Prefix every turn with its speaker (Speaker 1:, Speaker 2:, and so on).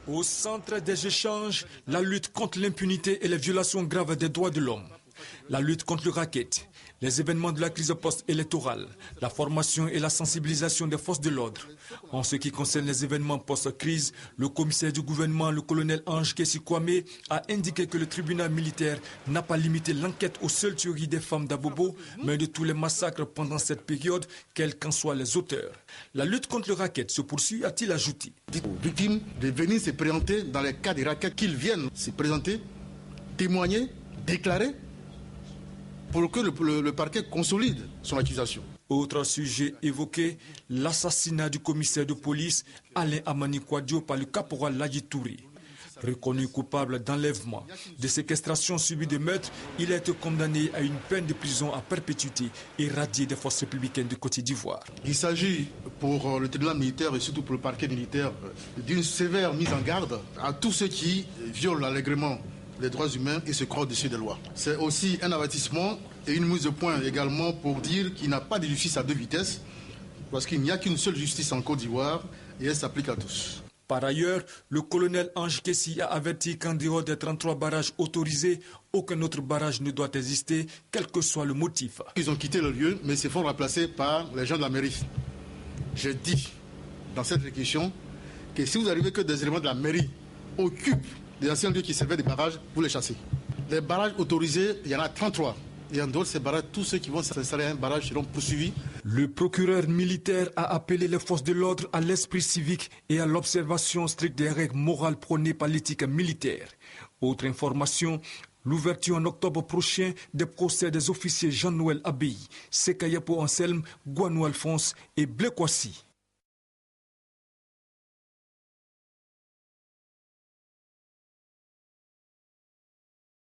Speaker 1: Au centre des échanges, la lutte contre l'impunité et les violations graves des droits de l'homme. La lutte contre le racket, les événements de la crise post-électorale, la formation et la sensibilisation des forces de l'ordre. En ce qui concerne les événements post-crise, le commissaire du gouvernement, le colonel Ange Kessi Kwame, a indiqué que le tribunal militaire n'a pas limité l'enquête aux seules tueries des femmes d'Abobo, mais de tous les massacres pendant cette période, quels qu'en soient les auteurs. La lutte contre le racket se poursuit, a-t-il ajouté.
Speaker 2: Dites aux victimes de venir se présenter dans les cas des rackets, qu'ils viennent se présenter, témoigner, déclarer, pour que le parquet consolide son accusation.
Speaker 1: Autre sujet évoqué, l'assassinat du commissaire de police Alain Amani Kouadio par le caporal Ladji Touré. Reconnu coupable d'enlèvement, de séquestration subie de meurtre, il a été condamné à une peine de prison à perpétuité et radié des forces républicaines de Côte d'Ivoire.
Speaker 2: Il s'agit pour le tribunal militaire et surtout pour le parquet militaire d'une sévère mise en garde à tous ceux qui violent allègrement les droits humains et se croient au-dessus des lois. C'est aussi un avertissement et une mise au point également pour dire qu'il n'y a pas de justice à deux vitesses, parce qu'il n'y a qu'une seule justice en Côte d'Ivoire et elle s'applique à tous.
Speaker 1: Par ailleurs, le colonel Ange Kessi a averti qu'en dehors des 33 barrages autorisés, aucun autre barrage ne doit exister, quel que soit le motif.
Speaker 2: Ils ont quitté le lieu, mais se font remplacer par les gens de la mairie. Je dis dans cette réquisition que si vous arrivez que des éléments de la mairie occupent des anciens lieux qui servaient des barrages, vous les chassez. Les barrages autorisés, il y en a 33. Et en dehors de ces barrages, tous ceux qui vont s'installer à un barrage seront poursuivis.
Speaker 1: Le procureur militaire a appelé les forces de l'ordre à l'esprit civique et à l'observation stricte des règles morales prônées par l'éthique militaire. Autre information, l'ouverture en octobre prochain des procès des officiers Jean-Noël Abbaye, Sekayapo Anselme, Gouanou Alphonse et Blé Kwasi.